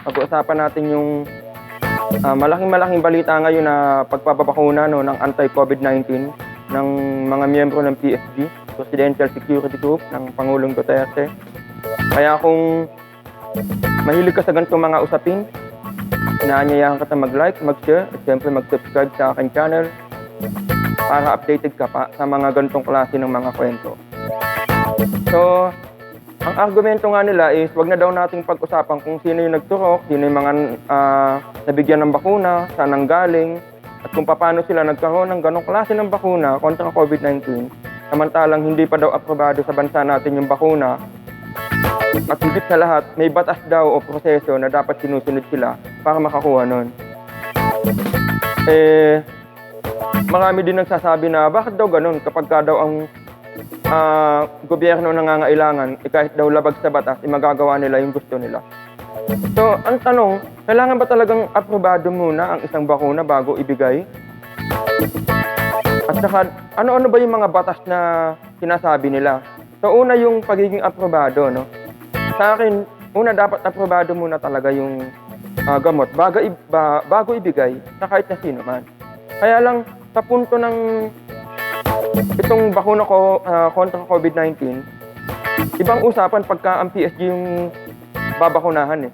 pag-uusapan natin yung malaking balita ngayon na pagpapabakuna ng anti-COVID-19 ng mga miyembro ng PSG, Presidential Security Group ng Pangulong Duterte. Kaya kung mahilig ka sa ganitong mga usapin, inaanyayahan kita mag-like, mag-share, at siyempre mag-subscribe sa aking channel para updated ka pa sa mga ganitong klase ng mga kwento. So, ang argumento nga nila is wag na daw nating pag-usapan kung sino yung nagturok, sino yung mga nabigyan ng bakuna, saan ang galing, at kung paano sila nagkaroon ng ganong klase ng bakuna kontra COVID-19, samantalang hindi pa daw aprobado sa bansa natin yung bakuna. At higit sa lahat, may batas daw o proseso na dapat sinusunod sila para makakuha nun. Marami din nagsasabi na bakit daw ganun kapag ka daw ang gobyerno nangangailangan, kahit daw labag sa batas, magagawa nila yung gusto nila. So, ang tanong, kailangan ba talagang aprobado muna ang isang bakuna bago ibigay? At saka, ano-ano ba yung mga batas na sinasabi nila? So, una yung pagiging aprobado, no? Sa akin, una dapat aprobado muna talaga yung gamot bago ibigay sa kahit na sino man. Kaya lang, sa punto ng itong bakuna ko kontra COVID-19, ibang usapan pagka ang PSG yung babakunahan eh.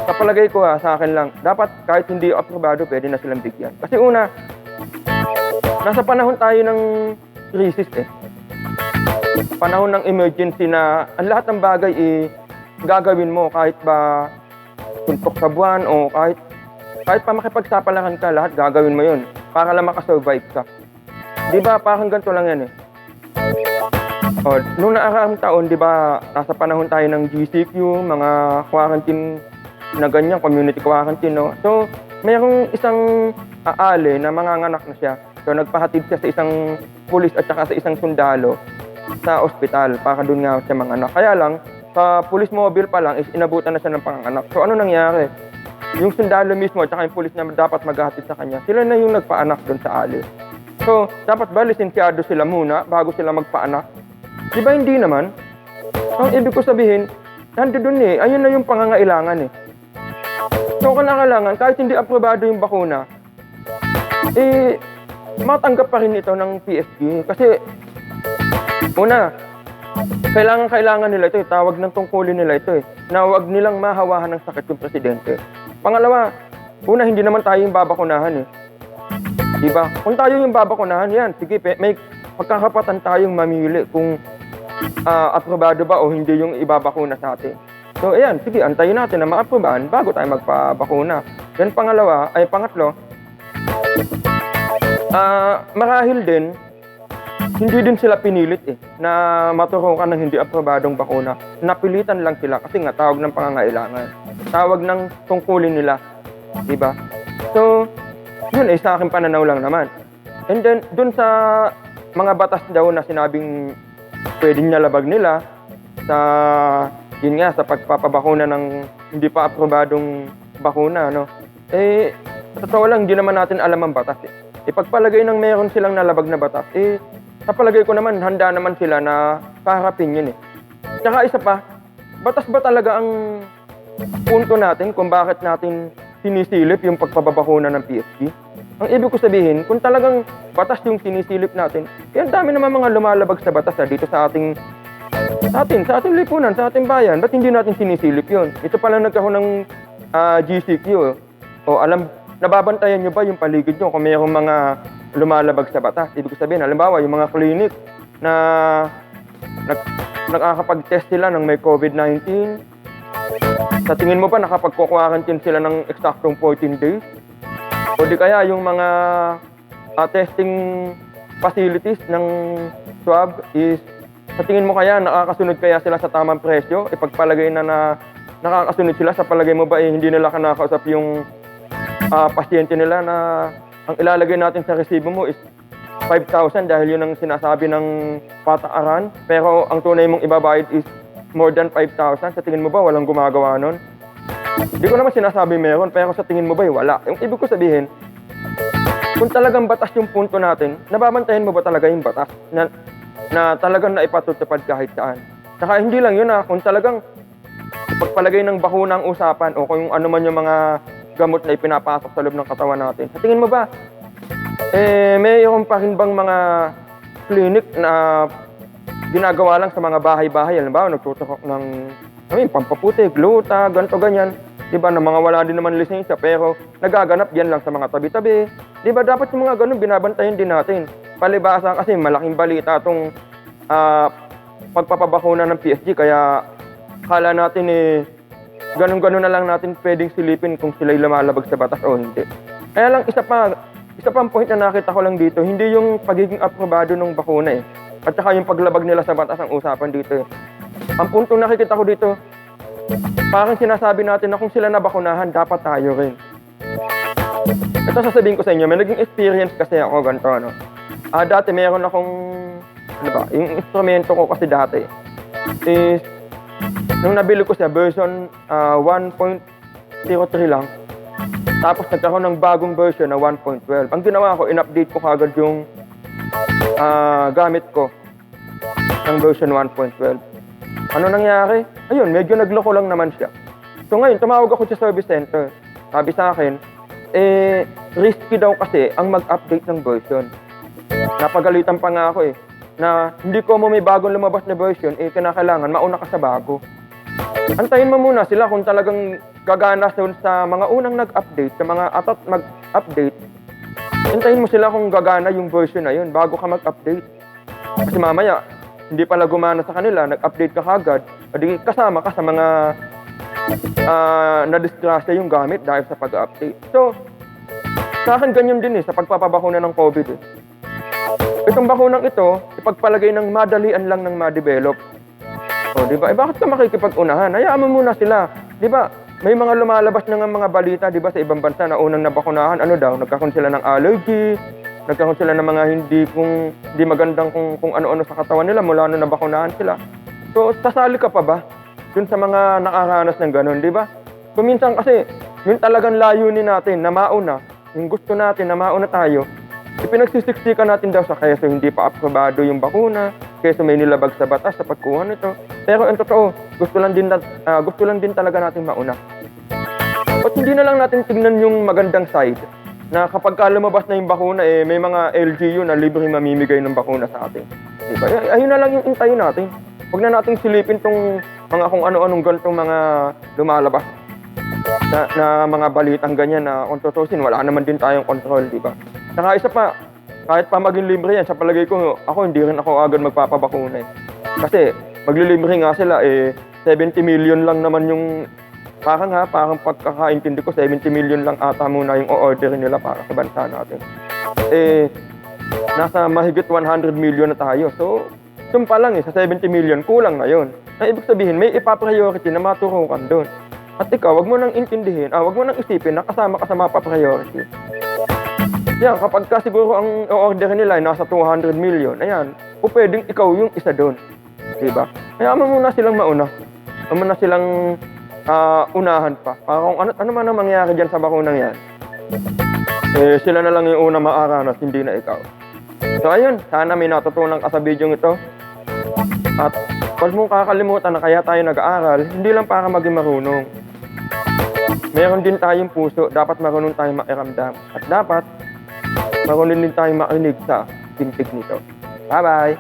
Sa palagay ko sa akin lang, dapat kahit hindi aprobado, pwede na silang bigyan. Kasi una, nasa panahon tayo ng crisis eh. Panahon ng emergency na ang lahat ng bagay gagawin mo kahit ba suntok sa buwan o kahit pa makipagsapalaran ka, lahat gagawin mo yun para lang makasurvive ka. Di ba parang ganito lang yan eh. Noong nakaraang taon, di ba, nasa panahon tayo ng GCQ, mga quarantine na ganyan, community quarantine, no? So, mayroong isang aale na manganganak na siya. So, nagpahatid siya sa isang pulis at saka sa isang sundalo sa ospital para doon nga siya manganak. Kaya lang, sa police mobile pa lang is inabutan na siya ng panganak. So, ano nangyari? Yung sundalo mismo at saka yung pulis na dapat maghahatid sa kanya, sila na yung nagpaanak doon sa aale. So, dapat ba lisensyado sila muna bago sila magpaanak? Di ba hindi naman? Ang ibig ko sabihin, nandoon eh, ayun na yung pangangailangan eh. So, kailangan, kahit hindi aprobado yung bakuna, matanggap pa rin ito ng PSG. Kasi, una, kailangan nila ito eh, tawag ng tungkulin nila ito eh, na huwag nilang mahawahan ng sakit yung presidente. Pangalawa, una, hindi naman tayo yung babakunahan eh. Diba? Kung tayo yung babakunahan, yan, sige, may pagkakapatan tayong mamili kung aprobado ba o hindi yung ibabakuna sa atin. So, ayan, sige, antayin natin na maaprobahan bago tayo magpabakuna. Then, pangatlo, marahil din, hindi din sila pinilit eh, na maturukan ng hindi aprobadong bakuna. Napilitan lang sila kasi nga tawag ng pangangailangan. Tawag ng tungkulin nila. Diba? So, yun eh, sa aking pananaw lang naman. And then, dun sa mga batas daw na sinabing pwedeng nalabag nila sa, yun nga, sa pagpapabakuna ng hindi pa aprobadong bakuna, no? Totoo lang, hindi naman natin alam ang batas eh. Ipagpalagay ng meron silang nalabag na batas, sa palagay ko naman, handa naman sila na kaharapin yun eh. Tsaka isa pa, batas ba talaga ang punto natin kung bakit natin sinisilip yung pagpapabakuna ng PSG? Ang ibig ko sabihin, kung talagang batas yung sinisilip natin, ang dami naman mga lumalabag sa batas dito sa ating lipunan, sa ating bayan. Ba't hindi natin sinisilip yun? Ito pala nagkaroon ng GCQ. Nababantayan nyo ba yung paligid nyo kung mayroong mga lumalabag sa batas? Ibig sabihin, halimbawa, yung mga clinic na nakakapag-test sila ng may COVID-19, sa tingin mo ba nakapag-quarantine sila ng eksaktong 14 days? O di kaya yung mga testing facilities ng swab is, sa tingin mo kaya nakakasunod kaya sila sa tamang presyo? Ipagpalagay na nakakasunod sila, sa palagay mo ba hindi nila kinakausap yung pasyente nila na ang ilalagay natin sa resibo mo is 5,000 dahil yun ang sinasabi ng patakaran, pero ang tunay mong ibabayad is more than 5,000. Sa tingin mo ba walang gumagawa nun? Hindi ko naman sinasabi meron, pero sa tingin mo ba wala? Yung ibig ko sabihin, kung talagang batas yung punto natin, nababantayan mo ba talaga yung batas na talagang naipatutupad kahit saan? Saka hindi lang yun kung talagang pagpalagay ng bakuna ang usapan o kung ano man yung mga gamot na ipinapasok sa loob ng katawan natin. Sa tingin mo ba, mayroon pa rin bang mga clinic na ginagawa lang sa mga bahay-bahay? Halimbawa, nagtutukok ng pampaputi, gluta, ganito, ganyan. Diba, na mga wala din naman lisensya, pero nagaganap yan lang sa mga tabi-tabi. Diba, dapat yung mga ganun, binabantayan din natin. Palibasa kasi malaking balita itong pagpapabakuna ng PSG, kaya kala natin ganun-ganun na lang natin pwedeng silipin kung sila'y lumalabag sa batas o hindi. Kaya lang, isa pang point na nakita ko lang dito, hindi yung pagiging aprobado ng bakuna at saka yung paglabag nila sa batas ang usapan dito Ang puntong nakikita ko dito, parang sinasabi natin na kung sila nabakunahan, dapat tayo rin. Ito sasabihin ko sa inyo, may naging experience kasi ako ganito, no? Dati meron akong, yung instrumento ko kasi dati is, nung nabili ko siya, version 1.03 lang. Tapos nagkaroon ng bagong version na 1.12. Ang ginawa ko, in-update ko kagad yung gamit ko ng version 1.12. Ano nangyari? Ayun, medyo nagloko lang naman siya. So ngayon, tumawag ako sa service center. Sabi sa akin, risky daw kasi ang mag-update ng version. Napagalitan pa nga ako na hindi ko mo may bagong lumabas na version, kinakailangan mauna ka sa bago. Antayin mo muna sila kung talagang gagana sa mga unang nag-update, sa mga atat mag-update. Antayin mo sila kung gagana yung version na yun bago ka mag-update. Kasi mamaya, hindi pala gumana sa kanila, nag-update ka kagad, adi kasama ka sa mga na-disgrasya yung gamit dahil sa pag-update. So, sa akin ganyan din sa pagpapabakuna ng COVID. Itong bakunang ito, ipagpalagay ng madalian lang ng ma-develop. O, di ba? Bakit ka makikipag-unahan? Hayaan mo muna sila. Di ba? May mga lumalabas na nga mga balita, di ba, sa ibang bansa na unang nabakunahan, ano daw, nagkakaroon sila ng allergy, nagkakaroon sila ng mga hindi magandang kung ano-ano sa katawan nila mula nung nabakunahan sila. So, sasali ka pa ba dun sa mga nakaranas ng ganun, di ba? Kuminsan kasi, yung talagang layunin natin na mauna, yung gusto natin na mauna tayo, ipinagsisiksikan natin daw sa keso hindi pa aprobado yung bakuna, keso may nilabag sa batas sa pagkuha nito. Pero ang totoo, gusto lang din talaga natin mauna. At hindi na lang natin tignan yung magandang side na kapag lumabas na yung bakuna, may mga LGU na libre mamimigay ng bakuna sa atin. Diba? Ayun na lang yung intayin natin. Huwag na natin silipin tong mga kung ano-anong ganitong mga lumalabas na mga balitang ganyan na kung tutusin, wala naman din tayong control, di ba? Saka isa pa, kahit pa maging libre yan, sa palagay ko, hindi rin ako agad magpapabakuna Kasi, maglilibre nga sila, 70 million lang naman yung, parang pagkakaintindi ko, 70 million lang ata muna yung o-orderin nila para sa bansa natin. Nasa mahigit 100 million na tayo. So, yun pa lang sa 70 million, kulang na yun. Na ibig sabihin, may ipa-priority na maturukan doon. At ikaw, wag mo nang intindihin, wag mo nang isipin na kasama ka sa mapa-priority. Yan, kapag ka siguro ang o-orderin nila ay nasa 200 million, ayan, pwedeng ikaw yung isa doon. Diba? Kaya muna silang mauna. Muna silang unahan pa. Para kung ano man ang mangyari dyan sa bakunang yan, sila na lang yung una maaranas, hindi na ikaw. So ayun, sana may natutunan ka sa video ito. At huwag mong kakalimutan na kaya tayo nag-aaral, hindi lang para maging marunong. Meron din tayong puso, dapat marunong tayong makiramdam. At dapat, marunong din tayong makinig sa tintig nito. Bye-bye!